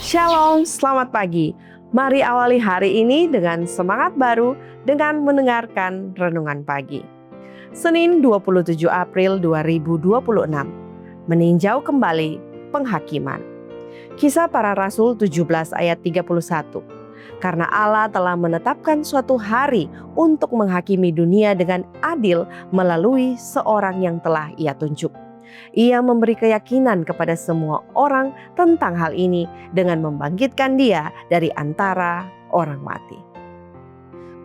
Shalom, selamat pagi. Mari awali hari ini dengan semangat baru dengan mendengarkan renungan pagi. Senin 27 April 2026. Meninjau kembali penghakiman. Kisah para Rasul 17 ayat 31. Karena Allah telah menetapkan suatu hari untuk menghakimi dunia dengan adil melalui seorang yang telah Ia tunjuk. Ia memberi keyakinan kepada semua orang tentang hal ini dengan membangkitkan dia dari antara orang mati.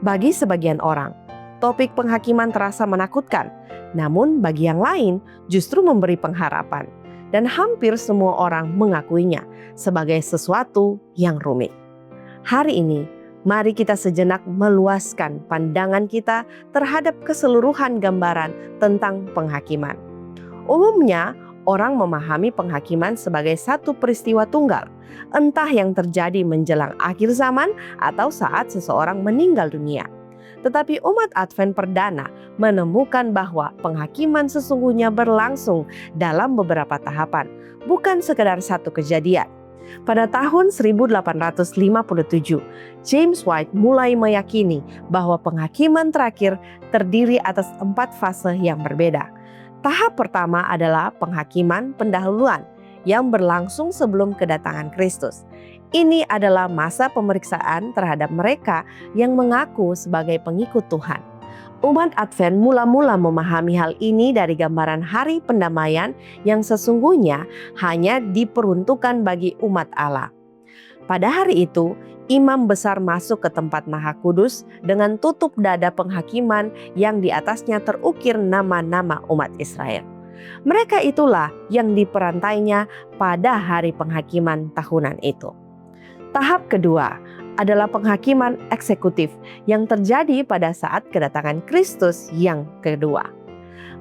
Bagi sebagian orang, topik penghakiman terasa menakutkan, namun bagi yang lain justru memberi pengharapan. Dan hampir semua orang mengakuinya sebagai sesuatu yang rumit. Hari ini, mari kita sejenak meluaskan pandangan kita terhadap keseluruhan gambaran tentang penghakiman. Umumnya, orang memahami penghakiman sebagai satu peristiwa tunggal, entah yang terjadi menjelang akhir zaman atau saat seseorang meninggal dunia. Tetapi umat Advent perdana menemukan bahwa penghakiman sesungguhnya berlangsung dalam beberapa tahapan, bukan sekedar satu kejadian. Pada tahun 1857, James White mulai meyakini bahwa penghakiman terakhir terdiri atas 4 fase yang berbeda. Tahap pertama adalah penghakiman pendahuluan yang berlangsung sebelum kedatangan Kristus. Ini adalah masa pemeriksaan terhadap mereka yang mengaku sebagai pengikut Tuhan. Umat Advent mula-mula memahami hal ini dari gambaran hari pendamaian yang sesungguhnya hanya diperuntukkan bagi umat Allah. Pada hari itu, imam besar masuk ke tempat Maha Kudus dengan tutup dada penghakiman yang di atasnya terukir nama-nama umat Israel. Mereka itulah yang diperantainya pada hari penghakiman tahunan itu. Tahap kedua adalah penghakiman eksekutif yang terjadi pada saat kedatangan Kristus yang kedua.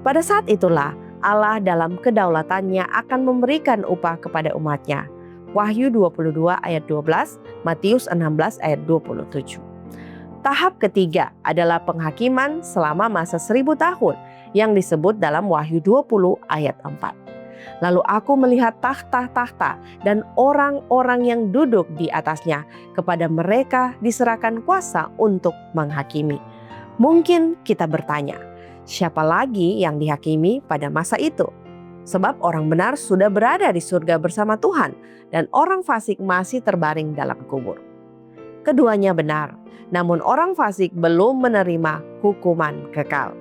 Pada saat itulah Allah dalam kedaulatannya akan memberikan upah kepada umatnya. Wahyu 22 ayat 12, Matius 16 ayat 27. Tahap ketiga adalah penghakiman selama masa 1000 tahun yang disebut dalam Wahyu 20 ayat 4. Lalu aku melihat tahta-tahta dan orang-orang yang duduk di atasnya, kepada mereka diserahkan kuasa untuk menghakimi. Mungkin kita bertanya, siapa lagi yang dihakimi pada masa itu? Sebab orang benar sudah berada di surga bersama Tuhan dan orang fasik masih terbaring dalam kubur. Keduanya benar, namun orang fasik belum menerima hukuman kekal.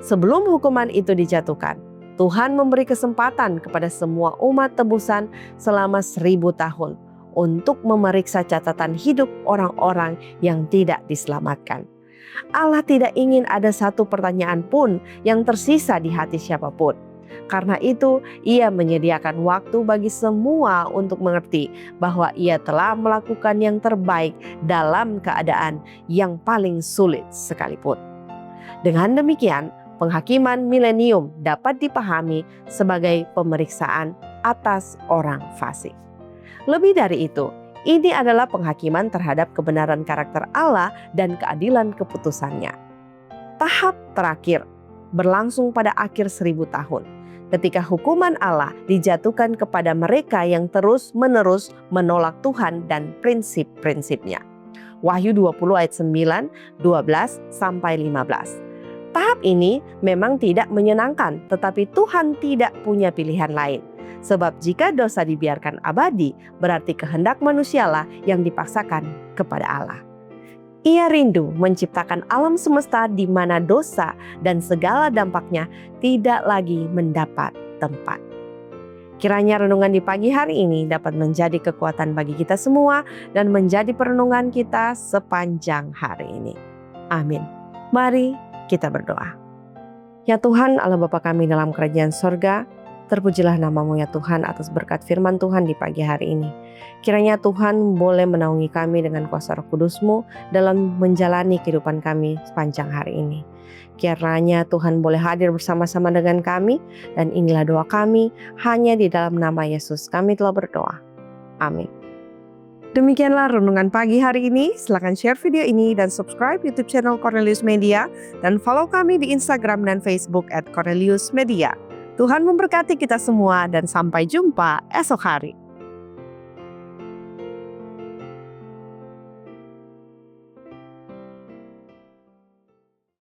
Sebelum hukuman itu dijatuhkan, Tuhan memberi kesempatan kepada semua umat tebusan selama 1000 tahun untuk memeriksa catatan hidup orang-orang yang tidak diselamatkan. Allah tidak ingin ada satu pertanyaan pun yang tersisa di hati siapapun. Karena itu, Ia menyediakan waktu bagi semua untuk mengerti bahwa Ia telah melakukan yang terbaik dalam keadaan yang paling sulit sekalipun. Dengan demikian, penghakiman milenium dapat dipahami sebagai pemeriksaan atas orang fasik. Lebih dari itu, ini adalah penghakiman terhadap kebenaran karakter Allah dan keadilan keputusannya. Tahap terakhir berlangsung pada akhir 1000 tahun. Ketika hukuman Allah dijatuhkan kepada mereka yang terus-menerus menolak Tuhan dan prinsip-prinsipnya. Wahyu 20 ayat 9, 12 sampai 15. Tahap ini memang tidak menyenangkan, tetapi Tuhan tidak punya pilihan lain. Sebab jika dosa dibiarkan abadi, berarti kehendak manusialah yang dipaksakan kepada Allah. Ia rindu menciptakan alam semesta di mana dosa dan segala dampaknya tidak lagi mendapat tempat. Kiranya renungan di pagi hari ini dapat menjadi kekuatan bagi kita semua dan menjadi perenungan kita sepanjang hari ini. Amin. Mari kita berdoa. Ya Tuhan, Allah Bapa kami dalam kerajaan sorga, terpujilah nama-Mu ya Tuhan atas berkat firman Tuhan di pagi hari ini. Kiranya Tuhan boleh menaungi kami dengan kuasa Roh Kudus-Mu dalam menjalani kehidupan kami sepanjang hari ini. Kiranya Tuhan boleh hadir bersama-sama dengan kami, dan inilah doa kami hanya di dalam nama Yesus kami telah berdoa. Amin. Demikianlah renungan pagi hari ini. Silakan share video ini dan subscribe YouTube channel Cornelius Media dan follow kami di Instagram dan Facebook @Cornelius Media. Tuhan memberkati kita semua dan sampai jumpa esok hari.